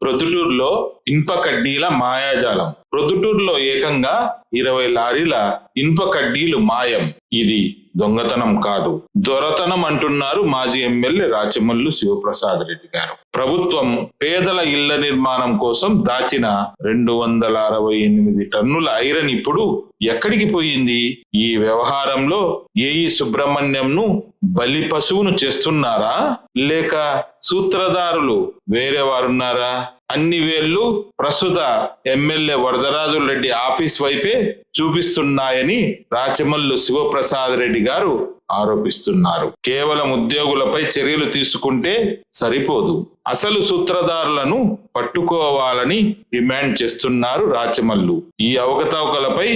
ప్రొద్దుటూరులో ఇనుప కడ్డీల మాయాజాలం. ప్రొద్దుటూరులో ఏకంగా 20 లారీల ఇనుప కడ్డీలు మాయం. ఇది దొంగతనం కాదు, దొరతనం అంటున్నారు మాజీ ఎమ్మెల్యే రాచమల్లు శివప్రసాద్ రెడ్డి గారు. ప్రభుత్వం పేదల ఇళ్ల నిర్మాణం కోసం దాచిన 268 టన్నుల ఐరన్ ఇప్పుడు ఎక్కడికి పోయింది? ఈ వ్యవహారంలో ఏఈ సుబ్రహ్మణ్యంను బలి పశువును చేస్తున్నారా, లేక సూత్రధారులు వేరే వారున్నారా? అన్ని వేళ్లు ప్రస్తుత ఎమ్మెల్యే వరదరాజుల రెడ్డి ఆఫీస్ వైపే చూపిస్తున్నాయని రాచమల్లు శివప్రసాద్ రెడ్డి గారు ఆరోపిస్తున్నారు. కేవలం ఉద్యోగులపై చర్యలు తీసుకుంటే సరిపోదు, అసలు సూత్రధారులను పట్టుకోవాలని డిమాండ్ చేస్తున్నారు రాచమల్లు. ఈ అవకతవకలపై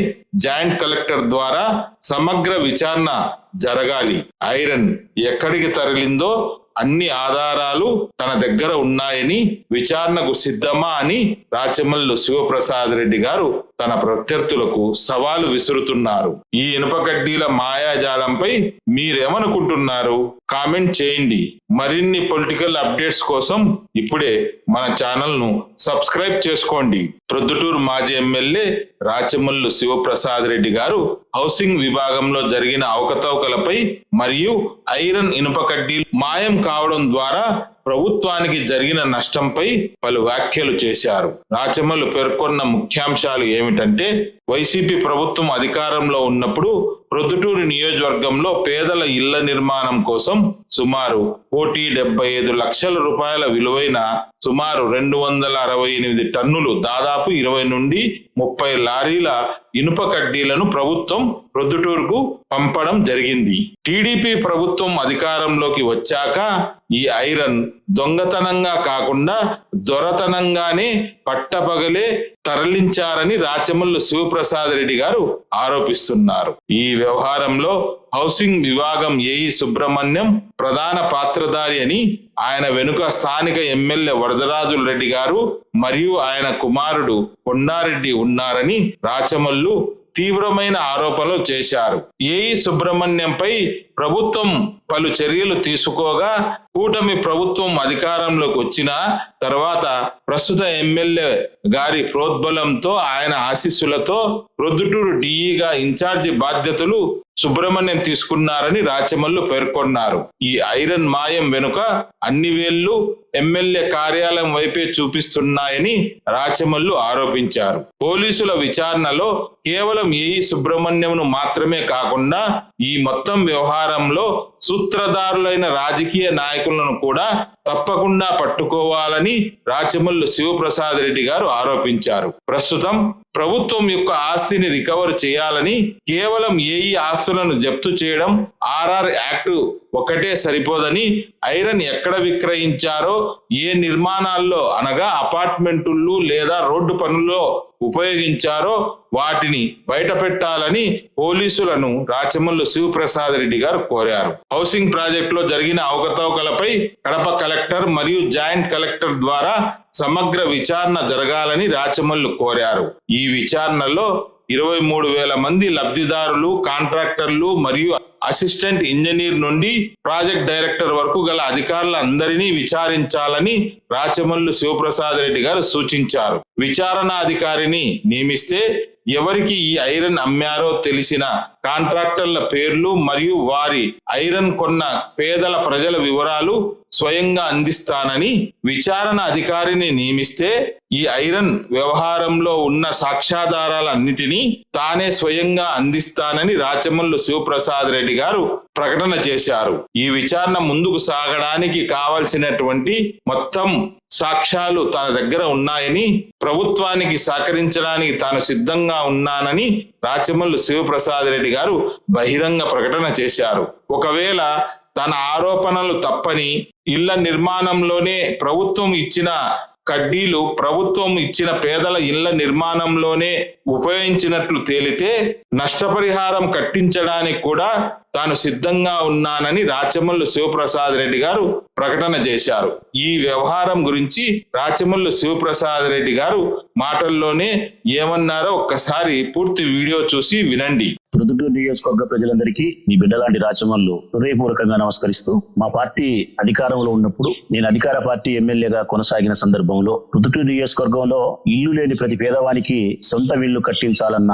జాయింట్ కలెక్టర్ ద్వారా సమగ్ర విచారణ జరగాలి. ఐరన్ ఎక్కడికి తరలిందో అన్ని ఆధారాలు తన దగ్గర ఉన్నాయని, విచారణకు సిద్ధమా అని రాచమల్లు శివప్రసాద్ రెడ్డి గారు తన ప్రత్యర్థులకు సవాలు విసురుతున్నారు. ఈ ఇనుప కడ్డీల మాయాజాలంపై మీరేమనుకుంటున్నారు? కామెంట్ చేయండి. మరిన్ని పొలిటికల్ అప్డేట్స్ కోసం ఇప్పుడే మన ఛానల్ ను సబ్స్క్రైబ్ చేసుకోండి. ప్రొద్దుటూరు మాజీ ఎమ్మెల్యే రాచమల్లు శివప్రసాద్ రెడ్డి గారు హౌసింగ్ విభాగంలో జరిగిన అవకతవకలపై మరియు ఐరన్ ఇనుప కడ్డీలు మాయం కావడం ద్వారా ప్రభుత్వానికి జరిగిన నష్టంపై పలు వ్యాఖ్యలు చేశారు. రాచమల్లు పేర్కొన్న ముఖ్యాంశాలు ఏమిటంటే, వైసీపీ ప్రభుత్వం అధికారంలో ఉన్నప్పుడు ప్రొద్దుటూరు నియోజకవర్గంలో పేదల ఇళ్ల నిర్మాణం కోసం సుమారు 175 లక్షల రూపాయల విలువైన సుమారు 268 టన్నులు, దాదాపు 20 నుండి 30 లారీల ఇనుప కడ్డీలను ప్రభుత్వం ప్రొద్దుటూరుకు పంపడం జరిగింది. టీడీపీ ప్రభుత్వం అధికారంలోకి వచ్చాక ఈ ఐరన్ దొంగతనంగా కాకుండా దొరతనంగానే పట్టపగలే తరలించారని రాచమల్లు శివప్రసాద్ రెడ్డి గారు ఆరోపిస్తున్నారు. ఈ వ్యవహారంలో హౌసింగ్ విభాగం ఏఈ సుబ్రహ్మణ్యం ప్రధాన పాత్రధారి అని, ఆయన వెనుక స్థానిక ఎమ్మెల్యే వరదరాజుల రెడ్డి గారు మరియు ఆయన కుమారుడు కొండారెడ్డి ఉన్నారని రాచమల్లు తీవ్రమైన ఆరోపణలు చేశారు. ఏఈ సుబ్రహ్మణ్యంపై ప్రభుత్వం పలు చర్యలు తీసుకోగా, కూటమి ప్రభుత్వం అధికారంలోకి వచ్చిన తర్వాత ప్రస్తుత ఎమ్మెల్యే గారి ప్రోద్బలంతో, ఆయన ఆశీస్సులతో ప్రొద్దుటూరు డిఈగా ఇన్ఛార్జి బాధ్యతలు సుబ్రహ్మణ్యం తీసుకున్నారని రాచమల్లు పేర్కొన్నారు. ఈ ఐరన్ మాయం వెనుక అన్ని వేళ్లు ఎమ్మెల్యే కార్యాలయం వైపే చూపిస్తున్నాయని రాచమల్లు ఆరోపించారు. పోలీసుల విచారణలో కేవలం ఏఈ సుబ్రహ్మణ్యంను మాత్రమే కాకుండా ఈ మొత్తం వ్యవహారంలో సూత్రధారులైన రాజకీయ నాయకులను కూడా తప్పకుండా పట్టుకోవాలని రాచమల్లు శివప్రసాద్ రెడ్డి గారు ఆరోపించారు. ప్రస్తుతం ప్రభుత్వం యొక్క ఆస్తిని రికవర్ చేయాలని కేవలం ఏఈ ఆస్తులను జప్తు చేయడం, ఆర్ఆర్ యాక్ట్ ఒకటే సరిపోదని, ఐరన్ ఎక్కడ విక్రయించారో, ఏ నిర్మాణాల్లో అనగా అపార్ట్మెంట్లు లేదా రోడ్డు పనుల్లో ఉపయోగించారో వాటిని బయట పెట్టాలని పోలీసులను రాచమల్లు శివప్రసాద్ రెడ్డి గారు కోరారు. హౌసింగ్ ప్రాజెక్టులో జరిగిన అవకతవకలపై కడప కలెక్టర్ మరియు జాయింట్ కలెక్టర్ ద్వారా సమగ్ర విచారణ జరగాలని రాచమల్లు కోరారు. ఈ విచారణలో 23,000 మంది లబ్ధిదారులు, కాంట్రాక్టర్లు మరియు అసిస్టెంట్ ఇంజనీర్ నుండి ప్రాజెక్ట్ డైరెక్టర్ వరకు గల అధికారులందరినీ విచారించాలని రాచమల్లు శివప్రసాద్ రెడ్డి గారు సూచించారు. విచారణాధికారిని నియమిస్తే ఎవరికి ఈ ఐరన్ అమ్మారో తెలిసిన కాంట్రాక్టర్ల పేర్లు మరియు వారి ఐరన్ కొన్న పేదల ప్రజల వివరాలు స్వయంగా అందిస్తానని, విచారణ అధికారిని నియమిస్తే ఈ ఐరన్ వ్యవహారంలో ఉన్న సాక్ష్యాధారాలన్నిటినీ తానే స్వయంగా అందిస్తానని రాచమల్లు శివప్రసాద్ రెడ్డి గారు ప్రకటన చేశారు. ఈ విచారణ ముందుకు సాగడానికి కావలసినటువంటి మొత్తం సాక్ష్యాలు తన దగ్గర ఉన్నాయని, ప్రభుత్వానికి సహకరించడానికి తాను సిద్ధంగా ఉన్నానని రాచమల్లు శివప్రసాద్ రెడ్డి గారు బహిరంగ ప్రకటన చేశారు. ఒకవేళ తన ఆరోపణలు తప్పని, ఇళ్ల నిర్మాణంలోనే ప్రభుత్వం ఇచ్చిన కడ్డీలు ప్రభుత్వం ఇచ్చిన పేదల ఇళ్ల నిర్మాణంలోనే ఉపయోగించినట్లు తేలితే నష్టపరిహారం కట్టించడానికి కూడా తాను సిద్ధంగా ఉన్నానని రాచమల్లు శివప్రసాద్ రెడ్డి గారు ప్రకటన చేశారు. ఈ వ్యవహారం గురించి రాచమల్లు శివప్రసాద్ రెడ్డి గారు మాటల్లోనే ఏమన్నారో ఒక్కసారి పూర్తి వీడియో చూసి వినండి. ప్రొద్దుటూరు నియోజకవర్గ ప్రజలందరికీ మీ బిడ్డలాంటి రాచమల్లు హృదయపూర్వకంగా నమస్కరిస్తూ, మా పార్టీ అధికారంలో ఉన్నప్పుడు నేను అధికార పార్టీ ఎమ్మెల్యేగా కొనసాగిన సందర్భంలో ప్రొద్దుటూరు నియోజకవర్గంలో ఇల్లు లేని ప్రతి పేదవానికి సొంత ఇల్లు కట్టించాలన్న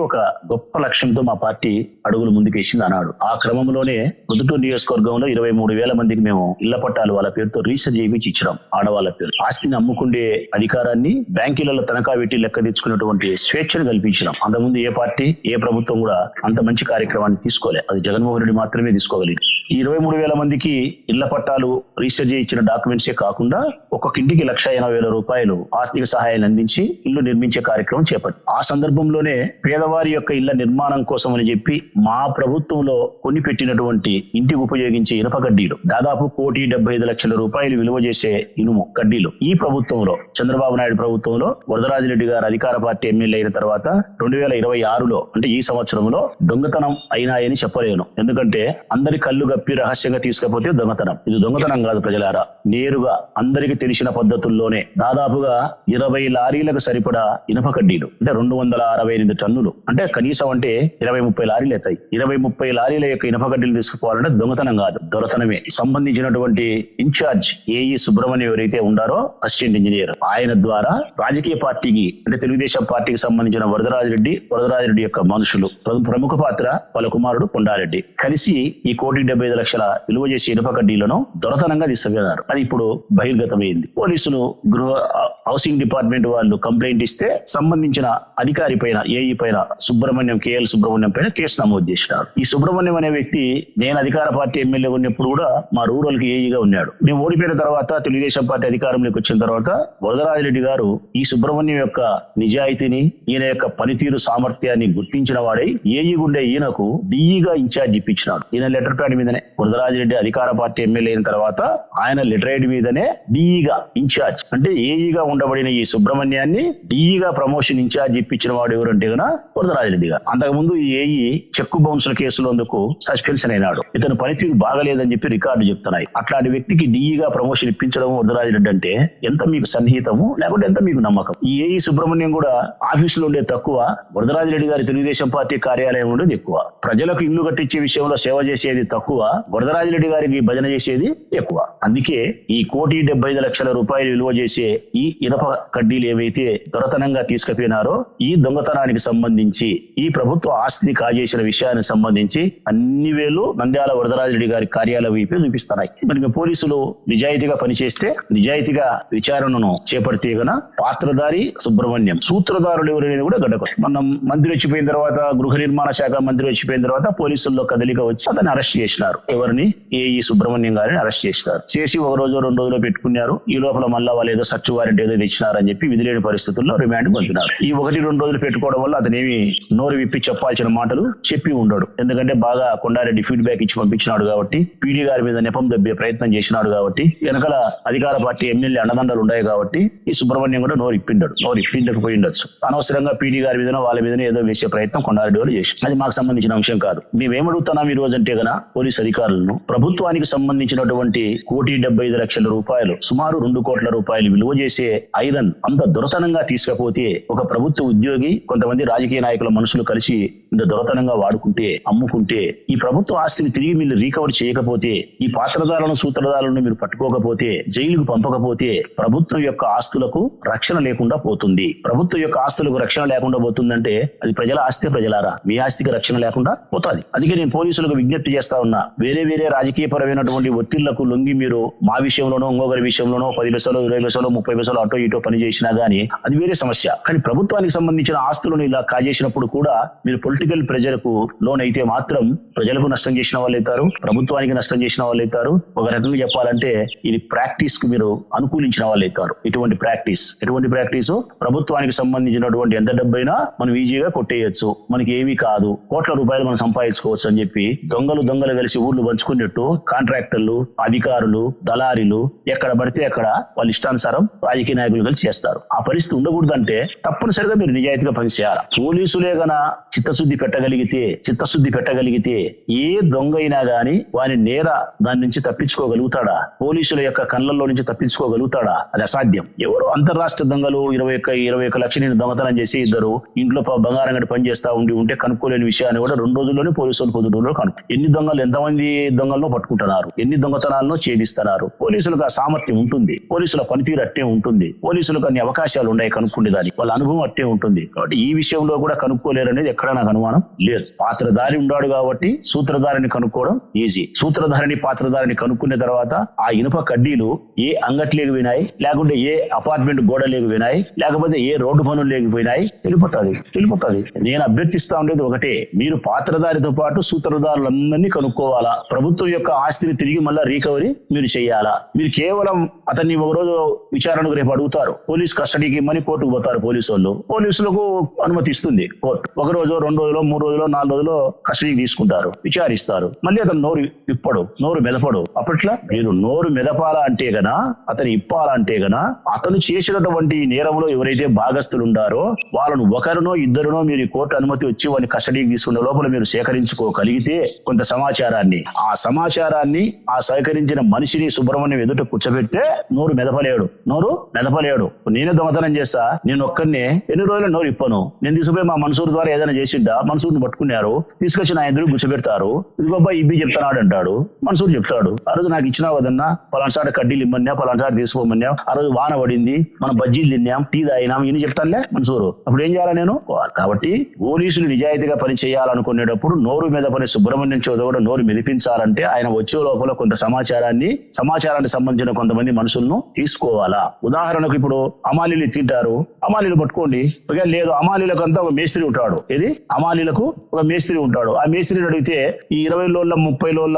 ఒక గొప్ప లక్ష్యంతో మా పార్టీ అడుగులు ముందుకేసింది అన్నాడు. ఆ క్రమంలోనే ప్రొద్దుటూరు నియోజకవర్గంలో 23,000 మందికి మేము ఇళ్ల పట్టాలు వాళ్ళ పేరుతో రీసెర్చ్ చేయించి ఇచ్చినాం. ఆడవాళ్ళ పేరు ఆస్తిని అమ్ముకుండే అధికారాన్ని బ్యాంకులలో తనఖా పెట్టి లెక్క తెచ్చుకున్నటువంటి స్వేచ్ఛను కల్పించినాం. అంతకుముందు ఏ పార్టీ ఏ ప్రభుత్వం కూడా అంత మంచి కార్యక్రమాన్ని తీసుకోలే. అది జగన్మోహన్ రెడ్డి మాత్రమే తీసుకోగలిగింది. ఈ 23,000 మందికి ఇళ్ల పట్టాలు రీసెర్చ్ ఇచ్చిన డాక్యుమెంట్సే కాకుండా ఒక్కొక్కింటికి 1,80,000 రూపాయలు ఆర్థిక సహాయాన్ని అందించి ఇల్లు నిర్మించే కార్యక్రమం చేపట్టి, ఆ సందర్భంలోనే పేదవారి యొక్క ఇళ్ల నిర్మాణం కోసం అని చెప్పి మా ప్రభుత్వంలో కొని పెట్టినటువంటి ఇంటికి ఉపయోగించే ఇనుప కడ్డీలు దాదాపు 1,75,00,000 రూపాయలు విలువ చేసే ఇనుము కడ్డీలు ఈ ప్రభుత్వంలో, చంద్రబాబు నాయుడు ప్రభుత్వంలో వరదరాజిరెడ్డి గారు అధికార పార్టీ ఎమ్మెల్యే అయిన తర్వాత 2026లో అంటే ఈ సంవత్సరంలో దొంగతనం అయినాయని చెప్పలేను. ఎందుకంటే అందరి కళ్ళు గప్పి రహస్యంగా తీసుకపోతే దొంగతనం. ఇది దొంగతనం కాదు ప్రజలారా. నేరుగా అందరికి తెలిసిన పద్ధతుల్లోనే దాదాపుగా 20 లారీలకు సరిపడా ఇనుప కడ్డీలు అంటే 268 టన్నులు అంటే కనీసం అంటే 20-30 లారీలు అవుతాయి. 20-30 లారీల యొక్క ఇనుప కడ్డీలు తీసుకుపోవాలంటే దొంగతనం కాదు, దొరతనమే. సంబంధించినటువంటి ఇన్ఛార్జ్ ఏఈ సుబ్రహ్మణ్యం ఎవరైతే ఉండారో అసిస్టెంట్ ఇంజనీర్, ఆయన ద్వారా రాజకీయ పార్టీకి అంటే తెలుగుదేశం పార్టీకి సంబంధించిన వరదరాజిరెడ్డి యొక్క మనుషులు, ప్రముఖ పాత్ర వాళ్ళ కుమారుడు కొండారెడ్డి కలిసి ఈ 1,75,00,000 విలువ చేసే ఇనుప కడ్డీలను దొరతనంగా తీసుకున్నారు. అది ఇప్పుడు బహిర్గతమైంది. పోలీసులు హౌసింగ్ డిపార్ట్మెంట్ వాళ్ళు కంప్లైంట్ ఇస్తే సంబంధించిన అధికారి పైన ఏఈ పైన కేఎల్ సుబ్రహ్మణ్యం పైన కేసు నమోదు చేసినారు. ఈ సుబ్రహ్మణ్యం అనే వ్యక్తి నేను అధికార పార్టీ ఎమ్మెల్యే ఉన్నప్పుడు కూడా మా రూరల్ కి ఏఈగా ఉన్నాడు. మేము ఓడిపోయిన తర్వాత తెలుగుదేశం పార్టీ అధికారంలోకి వచ్చిన తర్వాత వరదరాజిరెడ్డి గారు ఈ సుబ్రహ్మణ్యం యొక్క నిజాయితీని, ఈయన యొక్క పనితీరు సామర్థ్యాన్ని గుర్తించిన వాడై ఏఈ గుండే ఈయనకు డిఈగా ఇన్ఛార్జ్ ఇప్పించినాడు. ఈయన లెటర్ ప్యాడ్ మీదనే వరదరాజిరెడ్డి అధికార పార్టీ ఎమ్మెల్యే అయిన తర్వాత ఆయన లెటర్ హెడ్ మీదనే డిఈగా ఇన్ఛార్జ్ అంటే ఏఈగా ఉండబడిన ఈ సుబ్రహ్మణ్యాన్ని డిఈగా ప్రమోషన్ ఇన్ఛార్జ్ ఇప్పించిన వాడు ఎవరంటే గన వరదరాజిరెడ్డి గారు. అంతకుముందు ఏఈ చెక్కు బౌన్సుల కేసులందుకు సస్పెన్షన్ అయినాడు. ఇతను పనితీరు బాగలేదని చెప్పి రికార్డు చెప్తున్నాయి. అట్లాంటి వ్యక్తికి డిఈగా ప్రమోషన్ ఇప్పించడం వరదరాజిరెడ్డి అంటే ఎంత మీకు సన్నిహితము లేకుంటే ఎంత మీకు నమ్మకం. ఈ ఏఈ సుబ్రహ్మణ్యం కూడా ఆఫీసులో ఉండే తక్కువ, వరదరాజిరెడ్డి గారి తెలుగుదేశం పార్టీ కార్యాలయం ఉండేది ఎక్కువ. ప్రజలకు ఇల్లు కట్టించే విషయంలో సేవ చేసేది తక్కువ, వరదరాజిరెడ్డి గారికి భజన చేసేది ఎక్కువ. అందుకే ఈ 1,75,00,000 రూపాయలు విలువ చేసే ఈ ఇనుప కడ్డీలు ఏవైతే దొరతనంగా తీసుకుపోయినారో ఈ దొంగతనానికి సంబంధించి ఈ ప్రభుత్వ ఆస్తిని కాజేసిన విషయానికి సంబంధించి అన్ని వేలు నంద్యాల వరదరాజిరెడ్డి గారి కార్యాలయం వైపే చూపిస్తున్నాయి. మరి పోలీసులు నిజాయితీగా పనిచేస్తే, నిజాయితీగా విచారణను చేపడితే గన పాత్రధారి సుబ్రహ్మణ్యం, సూత్రధారులు ఎవరనేది కూడా గడ్డకు. మనం మంత్రి వచ్చిపోయిన తర్వాత, గృహ నిర్మాణ శాఖ మంత్రి వచ్చిపోయిన తర్వాత పోలీసుల్లో కదలిక వచ్చి అతన్ని అరెస్ట్ చేసినారు. ఎవరిని? ఏఈ సుబ్రహ్మణ్యం గారిని అరెస్ట్ చేసినారు. చేసి 1 రోజు 2 రోజులు పెట్టుకున్నారు. ఈ లోపల మళ్ళా వాళ్ళు ఏదో సర్చ్ వారెంట్ ఏదో తెచ్చినారని చెప్పి విధిలేని పరిస్థితుల్లో రిమాండ్ పంపినారు. ఈ 1-2 రోజులు పెట్టుకోవడం వల్ల అతనేమి నోరు విప్పి చెప్పాల్సిన మాటలు చెప్పి ఉండడు. ఎందుకంటే బాగా కొండారెడ్డి ఫీడ్బ్యాక్ ఇచ్చి పంపించినాడు కాబట్టి, పీడీ గారి మీద నెపం దబ్బే ప్రయత్నం చేసినాడు కాబట్టి, వెనకాల అధికార పార్టీ ఎమ్మెల్యే అండదండలు ఉన్నాయి కాబట్టి ఈ సుబ్రహ్మణ్యం కూడా నోరు ఇప్పిండకపోయి ఉండొచ్చు. అనవసరంగా పీడీ గారి మీదనో వాళ్ళ మీదనో ఏదో వేసే ప్రయత్నం కొండారెడ్డి వాళ్ళు చేసి, అది మాకు సంబంధించిన అంశం కాదు. మేమేమడుగుతున్నాం ఈ రోజు అంటే గన పోలీస్ అధికారులను, ప్రభుత్వానికి సంబంధించినటువంటి 1,75,00,000 రూపాయలు, సుమారు 2 కోట్ల రూపాయలు విలువ చేసే ఐరన్ అంత దొరతనంగా తీసుకపోతే, ఒక ప్రభుత్వ ఉద్యోగి కొంతమంది రాజకీయ నాయకుల మనుషులు కలిసి ఇంత దొరతనంగా వాడుకుంటే, అమ్ముకుంటే, ఈ ప్రభుత్వ ఆస్తిని తిరిగి మీరు రీకవర్ చేయకపోతే, ఈ పాత్రదారులను సూత్రధారులను మీరు పట్టుకోకపోతే, జైలుకు పంపకపోతే ప్రభుత్వం యొక్క ఆస్తులకు రక్షణ లేకుండా పోతుంది. ప్రభుత్వం యొక్క ఆస్తులకు రక్షణ లేకుండా పోతుందంటే అది ప్రజల ఆస్తి. ప్రజలారా, మీ ఆస్తికి రక్షణ లేకుండా పోతుంది. అందుకే నేను పోలీసులకు విజ్ఞప్తి చేస్తా ఉన్నా, వేరే రాజకీయ పరమైనటువంటి ఒత్తిళ్లకు లొంగి మీరు మా విషయంలోనో ఇంకొకరి విషయంలోనో 10 పైసలు 20 పైసలు 30 పైసలు అటో ఇటో పని చేసినా గానీ అది వేరే సమస్య. కానీ ప్రభుత్వానికి సంబంధించిన ఆస్తులను ఇలా కాజేసినప్పుడు కూడా మీరు పొలిటికల్ ప్రెజర్కు లోన్ అయితే మాత్రం ప్రజలకు నష్టం చేసిన వాళ్ళు అవుతారు, ప్రభుత్వానికి నష్టం చేసిన వాళ్ళు అవుతారు. ఒక రకంగా చెప్పాలంటే ఇది ప్రాక్టీస్ కు మీరు అనుకూలించిన వాళ్ళు అవుతారు. ఎటువంటి ప్రాక్టీస్ ప్రభుత్వానికి సంబంధించినటువంటి ఎంత డబ్బైనా మనం ఈజీగా కొట్టేయచ్చు, మనకి ఏమీ కాదు, కోట్ల రూపాయలు మనం సంపాదించుకోవచ్చు అని చెప్పి దొంగలు కలిసి ఊర్లు పంచుకున్నట్టు కాంట్రాక్టర్లు, అధికారులు, దళారీలు ఎక్కడ పడితే అక్కడ వాళ్ళ ఇష్టానుసారం రాజకీయ నాయకులు కలిసి చేస్తారు. ఆ పరిస్థితి ఉండకూడదంటే తప్పనిసరిగా మీరు నిజాయితీగా పనిచేయాలి. పోలీసులే గన చిత్తశుద్ధి పెట్టగలిగితే ఏ దొంగ అయినా గాని వాని దాని నుంచి తప్పించుకోగలుగుతాడా? పోలీసుల యొక్క కళ్ళల్లో నుంచి తప్పించుకోగలుగుతాడా? అది అసాధ్యం. ఎవరు అంతర్రాష్ట్ర దొంగలు 21 లక్షల దొంగతనం చేసి ఇద్దరు ఇంట్లో బంగారం గడి పని చేస్తా ఉంటే కనుక్కోలేని విషయాన్ని కూడా 2 రోజుల్లోనే పోలీసులు పొద్దుటూరులో ఎంతమంది దొంగలను పట్టుకుంటున్నారు, ఎన్ని దొంగతనాలను ఛేదిస్తున్నారు. పోలీసులకు ఆ సామర్థ్యం ఉంటుంది, పోలీసుల పనితీరు అట్టే ఉంటుంది, పోలీసులకు అన్ని అవకాశాలు ఉన్నాయి కనుక్కునేదానికి, వాళ్ళ అనుభవం అట్టే ఉంటుంది. కాబట్టి ఈ విషయంలో కూడా కనుక్కోలేరు అనేది ఎక్కడ నాకు అనుమానం లేదు. పాత్రధారి ఉన్నాడు కాబట్టి సూత్రధారిని కనుక్కోవడం ఈజీ. పాత్రధారిని కనుక్కున్న తర్వాత ఆ ఇనుప కడ్డీలు ఏ అంగట్లేకి పోయినాయి, లేకుంటే ఏ అపార్ట్మెంట్ గోడలేకి పోయినాయి, లేకపోతే ఏ రోడ్డు పనులు లేకపోయినాయి వెళ్ళిపోతుంది. నేను అభ్యర్థిస్తా ఉండేది ఒకటే, మీరు పాత్రధారితో పాటు సూత్రధారులందరినీ కనుక్కోవాలా. ప్రభుత్వం యొక్క ఆస్తిని తిరిగి మళ్ళా రీకవరీ మీరు చేయాలా. మీరు కేవలం అతన్ని ఒక రోజు విచారణకు రేపు అడుగుతారు, పోలీస్ కస్టడీకి ఇమ్మని కోర్టుకు పోతారు పోలీసులకు అనుమతి ఇస్తుంది కోర్టు. 1 రోజు 2 రోజులు 3 రోజులు 4 రోజులు కస్టడీకి తీసుకుంటారు, విచారిస్తారు. మళ్ళీ అతను నోరు మెదపడు. అప్పట్లో మీరు నోరు మెదపాలా అంటే గనా, అతను ఇప్పాలంటే గనా, అతను చేసినటువంటి నేరంలో ఎవరైతే భాగస్తులు ఉండారో వాళ్ళను ఒకరినో ఇద్దరునో మీరు కోర్టు అనుమతి వచ్చి వాడిని కస్టడీకి తీసుకునే లోపల మీరు సేకరించుకోగలిగితే కొంత సమాచారాన్ని, ఆ సమాచారాన్ని ఆ సేకరించిన మనిషిని సుబ్రహ్మణ్యం ఎదుట కూర్చోబెడితే నోరు మెదపలేడు. నేనే దొంగతనం చేస్తా, నేను ఒక్కడినే ఎన్ని రోజులు నోరు ఇప్పను, నేను తీసుకుపోయి మా మన్సూర్ ద్వారా ఏదైనా చేసిండా, మన్సూర్ని పట్టుకున్నారు, తీసుకొచ్చి నా ఎదురు కూర్చోబెడతారు, ఇదిగోబ్బా ఇబ్బి చెప్తున్నాడు అంటాడు. మన్సూర్ చెప్తాడు, ఆ రోజు నాకు ఇచ్చినా వదన్నా, పలానాసారి కడ్డీలు ఇమ్మన్నా, పలానాసారి తీసుకోమన్నా, ఆ రోజు వాన పడింది, మనం బజ్జీలు తిన్నాం, టీ తాగినాం, ఇన్ని చెప్తానులే మన్సూరు. అప్పుడు ఏం చేయాలా నేను? కాబట్టి పోలీసులు నిజాయితీగా పని చేయాలనుకునేటప్పుడు నోరు మీద పని సుబ్రహ్మణ్యం చౌదరి కూడా నోరు మెదిపించాలంటే ఆయన వచ్చే లోపల కొంత సమాచారానికి సంబంధించిన కొంతమంది మనుషులను తీసుకోవాలా. ఉదాహరణకు ఇప్పుడు అమాలీలు తింటారు, అమాలీలు పట్టుకోండి. లేదు అమాలీలకు అంతా ఒక మేస్త్రి ఉంటాడు, అమాలీలకు ఒక మేస్త్రి ఉంటాడు. ఆ మేస్త్రిని అడిగితే ఈ 20 లోళ్ళ 30 లోళ్ళ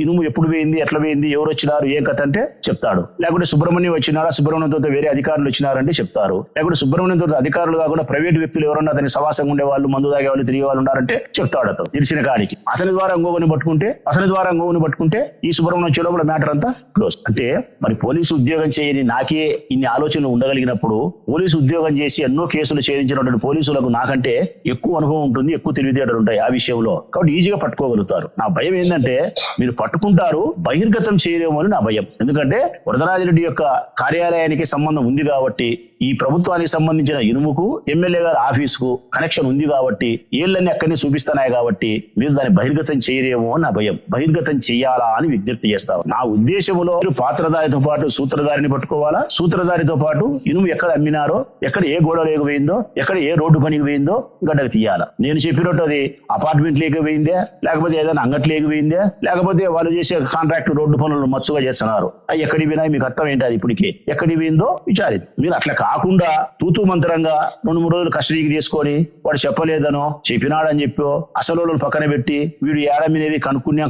ఇనుము ఎప్పుడు పోయింది, ఎట్లా పోయింది, ఎవరు వచ్చినారు, ఏం కథ అంటే చెప్తాడు. లేకుంటే సుబ్రహ్మణ్యం వచ్చినారా, సుబ్రహ్మణ్యంతో వేరే అధికారులు వచ్చినారంటే చెప్తారు. లేకుంటే సుబ్రహ్మణ్యంతో అధికారులు కాకుండా ప్రైవేట్ వ్యక్తులు ఎవరన్నా అతని సవాసంగా ఉండే వాళ్ళు, మందు తాగే వాళ్ళు, తిరిగే వాళ్ళు ఉన్నారంటే చెప్తాడు. అతను తెలిసిన కాడికి అతని ద్వారా ఇంకొకరిని పట్టుకుంటే ఈ సుబ్రహ్మణ్యం వచ్చే లోపల మ్యాటర్ అంతా క్లోజ్. అంటే మరి పోలీసు ఉద్యోగం చేయని నాకే ఇన్ని ఆలోచనలు ఉండగలిగినప్పుడు పోలీసు ఉద్యోగం చేసి ఎన్నో కేసులు ఛేదించినటువంటి పోలీసులకు నాకంటే ఎక్కువ అనుభవం ఉంటుంది, ఎక్కువ తెలివితేటలు ఉంటాయి ఆ విషయంలో. కాబట్టి ఈజీగా పట్టుకోగలుగుతారు. నా భయం ఏంటంటే మీరు పట్టుకుంటారు, బహిర్గతం చేయలేమో అని నా భయం. ఎందుకంటే వరదరాజిరెడ్డి యొక్క కార్యాలయానికి సంబంధం ఉంది కాబట్టి, ఈ ప్రభుత్వానికి సంబంధించిన ఇనుముకు ఎమ్మెల్యే గారి ఆఫీసుకు కనెక్షన్ ఉంది కాబట్టి, ఏళ్ళన్నీ అక్కడిని చూపిస్తున్నాయి కాబట్టి మీరు దాన్ని బహిర్గతం చేయరేమో అని నా భయం. బహిర్గతం చెయ్యాలా అని విజ్ఞప్తి చేస్తాను. నా ఉద్దేశంలో పాత్రధారితో పాటు సూత్రధారిని పట్టుకోవాలా, సూత్రధారితో పాటు ఇనుము ఎక్కడ అమ్మినారో, ఎక్కడ ఏ గోడ లేకపోయిందో, ఎక్కడ ఏ రోడ్డు పనికి పోయిందో గడ్డకు తీయాలా. నేను చెప్పినట్టు అది అపార్ట్మెంట్ లేకపోయిందే, లేకపోతే ఏదైనా అంగట్ లేకపోయిందే, లేకపోతే వాళ్ళు చేసే కాంట్రాక్ట్ రోడ్డు పనులు మచ్చుగా చేస్తున్నారు, అవి ఎక్కడికి పోయినా మీకు అర్థం ఏంటి, అది ఇప్పటికే ఎక్కడికి పోయిందో విచారించు. మీరు అట్లా కాకుండా తూతూ మంత్రంగా 2-3 రోజులు కస్టడీకి తీసుకొని వాడు చెప్పలేదనో చెప్పినాడని చెప్పో అసలు పక్కన పెట్టి వీడు ఏడమినేది కనుక్కోని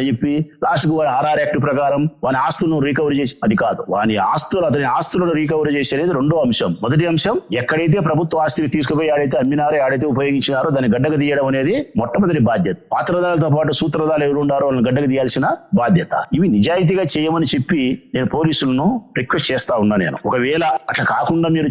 చెప్పి లాస్ట్ కు వాడి RR యాక్ట్ ప్రకారం వాని ఆస్తులను రికవరీ చేసి, అది కాదు, అతని ఆస్తులను రికవరీ చేసేది రెండో అంశం. మొదటి అంశం ఎక్కడైతే ప్రభుత్వ ఆస్తిని తీసుకుపోయి ఆడైతే అమ్మినారో, ఆడైతే ఉపయోగించినారో దాన్ని గడ్డకు తీయడం అనేది మొట్టమొదటి బాధ్యత. పాత్రధారులతో పాటు సూత్రధారులు ఎవరు ఉన్నారో వాళ్ళని గడ్డకు తీయాల్సిన బాధ్యత. ఇవి నిజాయితీగా చేయమని చెప్పి నేను పోలీసులను రిక్వెస్ట్ చేస్తా ఉన్నా. నేను ఒకవేళ అట్లా కాకుండా మీరు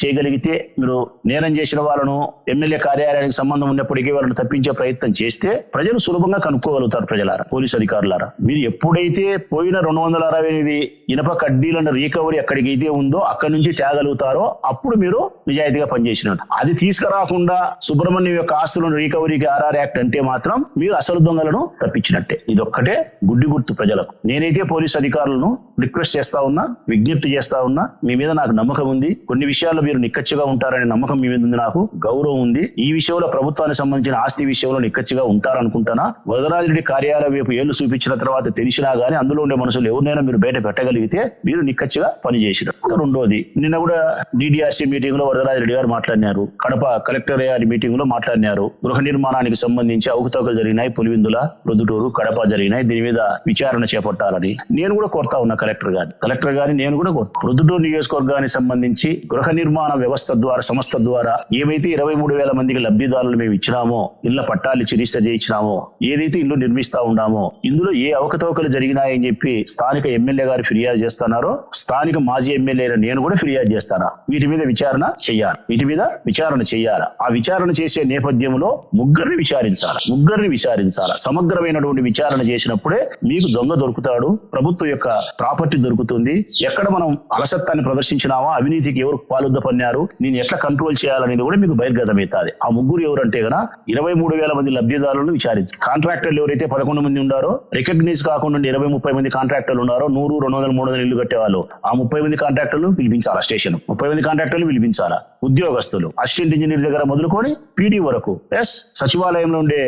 చేయగలిగితే, మీరు నేరం చేసిన వాళ్ళను ఎమ్మెల్యే కార్యాలయానికి సంబంధం ఉన్నప్పటికీ వాళ్ళని తప్పించే ప్రయత్నం చేస్తే ప్రజలు సులభంగా కనుక్కోగలుగుతారు. ప్రజలారా, పోలీసు అధికారులారా, మీరు ఎప్పుడైతే పోయిన 268 ఇనప కడ్డీలను రీకవరీ ఎక్కడికైతే ఉందో అక్కడి నుంచి తేగలుగుతారో అప్పుడు మీరు నిజాయితీగా పనిచేసినట్టు. అది తీసుకురాకుండా సుబ్రహ్మణ్యం యొక్క ఆస్తులను రీకవరీకి RR యాక్ట్ అంటే మాత్రం మీరు అసలు దొంగలను తప్పించినట్టే. ఇదొక్కటే గుడ్డి గుర్తు ప్రజలకు. నేనైతే పోలీసు అధికారులను రిక్వెస్ట్ చేస్తా ఉన్నా, విజ్ఞప్తి చేస్తా ఉన్నా, మీ మీద నాకు నమ్మకం ఉంది, కొన్ని విషయాల్లో మీరు నిక్కచ్చిగా ఉంటారనే నమ్మకం మీ మీద ఉంది, నాకు గౌరవం ఉంది. ఈ విషయంలో ప్రభుత్వానికి సంబంధించిన ఆస్తి విషయంలో నిక్కచ్చిగా ఉంటారనుకుంటానా. వరదరాజిరెడ్డి కార్యాలయం వైపు ఏళ్లు చూపించిన తర్వాత తెలిసినా గానీ అందులో ఉండే మనుషులు ఎవరినైనా మీరు బయట పెట్టగలిగితే మీరు నిక్కచ్చిగా పనిచేసినట్టు. రెండోది, నిన్న కూడా DDRC మీటింగ్ లో వరదరాజిరెడ్డి గారు మాట్లాడినారు, కడప కలెక్టర్ గారి మీటింగ్ లో మాట్లాడినారు. గృహ నిర్మాణానికి సంబంధించి అవకతవకలు జరిగినాయి, పులివిందుల, ప్రొద్దుటూరు, కడప జరిగినాయి, దీని మీద విచారణ చేపట్టాలని నేను కూడా కోరుతా ఉన్నా కలెక్టర్ గారిని నేను కూడా ప్రొద్దుటూరు నియోజకవర్గానికి సంబంధించి గృహ నిర్మాణ వ్యవస్థ ద్వారా, సంస్థ ద్వారా ఏవైతే 23,000 మందికి లబ్ధిదారులు మేము ఇచ్చినామో, ఇళ్ల పట్టాలు రిజిస్టర్ చేయించినామో, ఏదైతే ఇల్లు నిర్మిస్తా ఉన్నామో ఇందులో ఏ అవకతవకలు జరిగినాయని చెప్పి స్థానిక ఎమ్మెల్యే గారు ఫిర్యాదు చేస్తున్నారో, స్థానిక మాజీ ఎమ్మెల్యే నేను కూడా ఫిర్యాదు చేస్తానా? వీటి మీద విచారణ చెయ్యాలి. ఆ విచారణ చేసే నేపథ్యంలో ముగ్గురిని విచారించాలి. సమగ్రమైనటువంటి విచారణ చేసినప్పుడే మీకు దొంగ దొరుకుతాడు, ప్రభుత్వం యొక్క ప్రాపర్టీ దొరుకుతుంది. ఎక్కడ మనం అలసత్వాన్ని ప్రదర్శించినామా, అవినీతికి ఎవరు పాలుద్ద పన్నారు, నేను ఎట్లా కంట్రోల్ చేయాలనేది కూడా మీకు బహిర్గతమవుతుంది. ఆ ముగ్గురు ఎవరంటే గన 23,000 మంది లబ్ధిదారులను విచారించారు. కాంట్రాక్టర్లు ఎవరైతే 11 మంది ఉన్నారో, రికగ్నైజ్ కాకుండా 20-30 మంది కాంట్రాక్టర్లు ఉన్నారో, 100, 200, 300 ఇల్లు కట్టేవాళ్ళు, ఆ 30 మంది కాంట్రాక్టర్లు పిలిపించాలా స్టేషన్, 30 మంది కాంట్రాక్టర్లు పిలిపించాలా. ఉద్యోగస్తులు అసిస్టెంట్ ఇంజనీర్ దగ్గర మొదలుకొని పీడీ వరకు, సచివాలయంలో ఉండే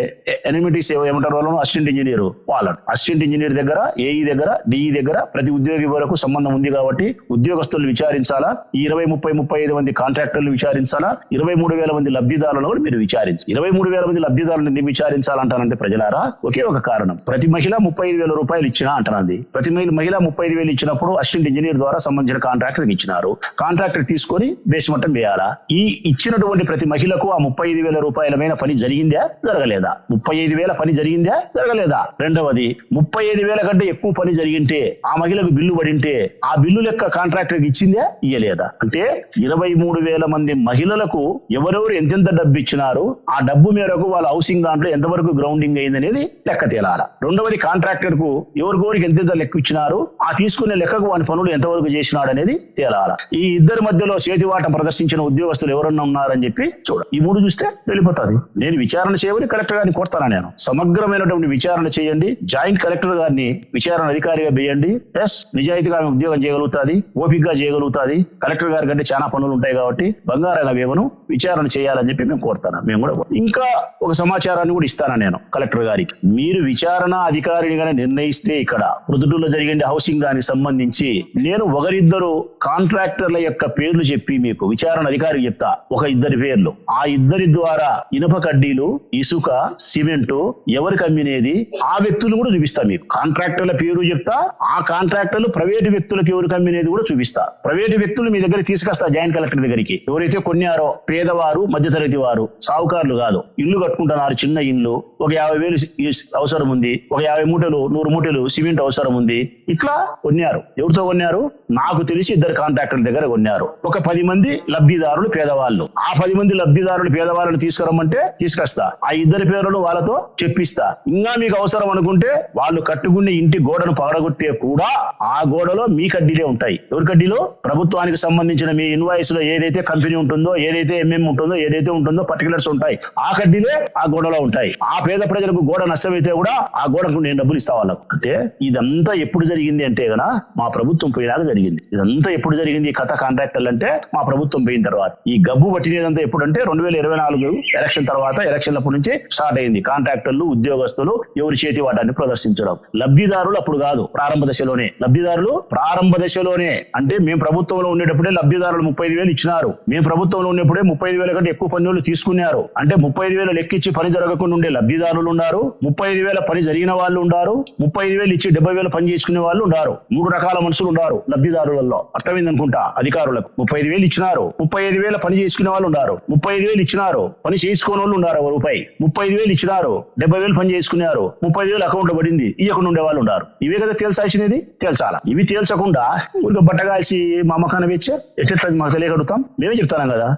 ఎనిమిటీస్ ఏమంటారు వాళ్ళను, అసిస్టెంట్ ఇంజనీర్ వాళ్ళను, అసిస్టెంట్ ఇంజనీర్ దగ్గర, ఏఈ దగ్గర, డిఈ దగ్గర ప్రతి ఉద్యోగి వరకు సంబంధం ఉంది కాబట్టి ఉద్యోగస్తులు విచారించాలా. ఈ 20, 30, 35 మంది కాంట్రాక్టర్లు విచారించాలా. 23,000 మంది లబ్ధిదారులను కూడా మీరు విచారించాలి. 23,000 మంది లబ్ధిదారులను ఎందుకు విచారించాలంటానంటే ప్రజలారా, ఒకే ఒక కారణం. ప్రతి మహిళ 35,000 రూపాయలు ఇచ్చినా అంటున్నది. ప్రతి మహిళ 35,000 ఇచ్చినప్పుడు అసిస్టెంట్ ఇంజనీర్ ద్వారా సంబంధించిన కాంట్రాక్టర్ ఇచ్చినారు. కాంట్రాక్టర్ తీసుకొని బేస్మట్టం వేయాలా. ఈ ఇచ్చినటువంటి ప్రతి మహిళకు ఆ 35,000 రూపాయలమైన పని జరిగిందా, జరగలేదా? 35,000 పని జరిగిందా, జరగలేదా? రెండవది, 35,000 కంటే ఎక్కువ పని జరిగింటే, ఆ మహిళకు బిల్లు పడింటే, ఆ బిల్లు లెక్క కాంట్రాక్టర్ ఇచ్చిందా, ఇయ్యలేదా? అంటే 23,000 మంది మహిళలకు ఎవరెవరు ఎంతెంత డబ్బు ఇచ్చినారు, ఆ డబ్బు మేరకు వాళ్ళ హౌసింగ్ దాంట్లో ఎంతవరకు గ్రౌండింగ్ అయింది అనేది లెక్క తేలాల. రెండవది, కాంట్రాక్టర్ కు ఎవరికోరికి ఎంతెంత లెక్క ఇచ్చినారు, ఆ తీసుకునే లెక్కకు వాని పనులు ఎంతవరకు చేసినాడు అనేది తేలాల. ఈ ఇద్దరి మధ్యలో చేతివాట ప్రదర్శించిన ఉద్యోగస్తులు ఎవరన్నా ఉన్నారని చెప్పి చూడ. ఈ మూడు చూస్తే వెళ్ళిపోతుంది. నేను విచారణ చేయమని కలెక్టర్ గారిని కోరుతాను. నేను సమగ్రమైనటువంటి విచారణ చేయండి, జాయింట్ కలెక్టర్ గారిని విచారణ అధికారిగా వేయండి. ప్లస్ నిజాయితీగా ఆమె ఉద్యోగం చేయగలుగుతుంది, ఓపికగా చేయగలుగుతుంది. కలెక్టర్ గారి కంటే చాలా పనులు ఉంటాయి కాబట్టి బంగారంగా వేమను విచారణ చేయాలని చెప్పి మేము కోరుతాను. మేము కూడా ఇంకా ఒక సమాచారాన్ని కూడా ఇస్తాను నేను కలెక్టర్ గారికి. మీరు విచారణ అధికారినిగానే నిర్ణయిస్తే ఇక్కడ ప్రొద్దుటూరులో జరిగే హౌసింగ్ దానికి సంబంధించి నేను ఒకరిద్దరు కాంట్రాక్టర్ల యొక్క పేర్లు చెప్పి మీకు విచారణ అధికారికి చెప్తా. ఒక ఇద్దరి పేర్లు, ఆ ఇద్దరి ద్వారా ఇనుప కడ్డీలు, ఇసుక, సిమెంటు ఎవరికి అమ్మినేది ఆ వ్యక్తులు కూడా చూపిస్తా. మీకు కాంట్రాక్టర్ల పేరు చెప్తా, ఆ కాంట్రాక్టర్లు ప్రైవేటు వ్యక్తులకు ఎవరికి అమ్మినేది కూడా చూపిస్తా. ప్రైవేటు వ్యక్తులు మీ దగ్గర తీసుకొస్తా జాయింట్ కలెక్టర్ దగ్గరికి. ఎవరైతే కొన్నారో పేదవారు, మధ్యతరగతి వారు, సావుకారులు కాదు, ఇల్లు కట్టుకుంటున్నారు, చిన్న ఇల్లు, ఒక 50,000 అవసరం ఉంది, ఒక 50 మూటలు 100 మూటలు సిమెంట్ అవసరం ఉంది, ఇట్లా కొన్నారు. ఎవరితో కొన్నారు? నాకు తెలిసి ఇద్దరు కాంట్రాక్టర్ల దగ్గర కొన్నారు. ఒక 10 మంది లబ్ధిదారులు పేదవాళ్ళు, ఆ 10 మంది లబ్ధిదారులు పేదవాళ్ళని తీసుకురమ్మంటే తీసుకొస్తా. ఆ ఇద్దరి పేర్లను వాళ్ళతో చెప్పిస్తా. ఇంకా మీకు అవసరం అనుకుంటే వాళ్ళు కట్టుకునే ఇంటి గోడను పగడగొట్టే కూడా ఆ గోడలో మీ కడ్డీలే ఉంటాయి. ఎవరి కడ్డీలో? ప్రభుత్వానికి సంబంధించిన మీ ఇన్వాయిస్ లో ఏదైతే కంపెనీ ఉంటుందో, ఏదైతే ఎంఎం ఉంటుందో, ఏదైతే ఉంటుందో పర్టికులర్స్ ఉంటాయి, ఆ కడ్డీలే ఆ గోడలో ఉంటాయి. ఆ పేద ప్రజలకు గోడ నష్టమైతే కూడా ఆ గోడకు నేను డబ్బులు ఇస్తా వాళ్ళకు. అంటే ఇదంతా ఎప్పుడు జరిగింది అంటే గన మా ప్రభుత్వం పోయినాక జరిగింది. ఇదంతా ఎప్పుడు జరిగింది? కథ కాంట్రాక్టర్లు అంటే మా ప్రభుత్వం పోయిన తర్వాత. ఈ గబ్బు పట్టినదంతా ఎప్పుడంటే 2024 ఎలక్షన్ తర్వాత, ఎలక్షన్లప్పటి నుంచి స్టార్ట్ అయింది. కాంట్రాక్టర్లు, ఉద్యోగస్తులు ఎవరి చేతి వాటాన్ని ప్రదర్శించడం. లబ్ధిదారులు అప్పుడు కాదు, ప్రారంభ దశలోనే. లబ్ధిదారులు ప్రారంభ దశలోనే అంటే మేము ప్రభుత్వంలో ఉండేటప్పుడే లబ్ధిదారులు 35,000 ఇచ్చినారు. మేము ప్రభుత్వంలో ఉన్నప్పుడే 35,000 కంటే ఎక్కువ పన్నులు తీసుకున్నారు. అంటే 35,000 లెక్కించి పని జరగకుండా ఉండే లబ్ధిదారులు ఉన్నారు, 35,000 పని జరిగిన వాళ్ళు ఉన్నారు, 35,000 ఇచ్చి 70,000 పని చేసుకునే వాళ్ళు ఉన్నారు. 3 రకాల మనుషులు ఉన్నారు లబ్ధిదారులలో. అర్థమైంది అనుకుంటా అధికారులకు. 35,000 ఇచ్చినారు, 35,000 పని చేసుకునే వాళ్ళు ఉన్నారు, 35,000 ఇచ్చినారు, పని చేసుకోని వాళ్ళు ఉన్నారు. రూపాయి 35,000 ఇచ్చినారు, 70,000 పని చేసుకున్నారు, 30,000 అకౌంట్ పడింది, ఇవ్వకుండా ఉండే వాళ్ళు ఉన్నారు. ఇవే కదా తేల్చాల్సినది, తేల్చాలా. ఇవి తేల్చకుండా ఊరికే బట్టగాల్సి మా అమ్మకాన్ని వెచ్చే ఎట్లా మాకు తెలియగలుగుతాం? మేమే చెప్తాం కదా.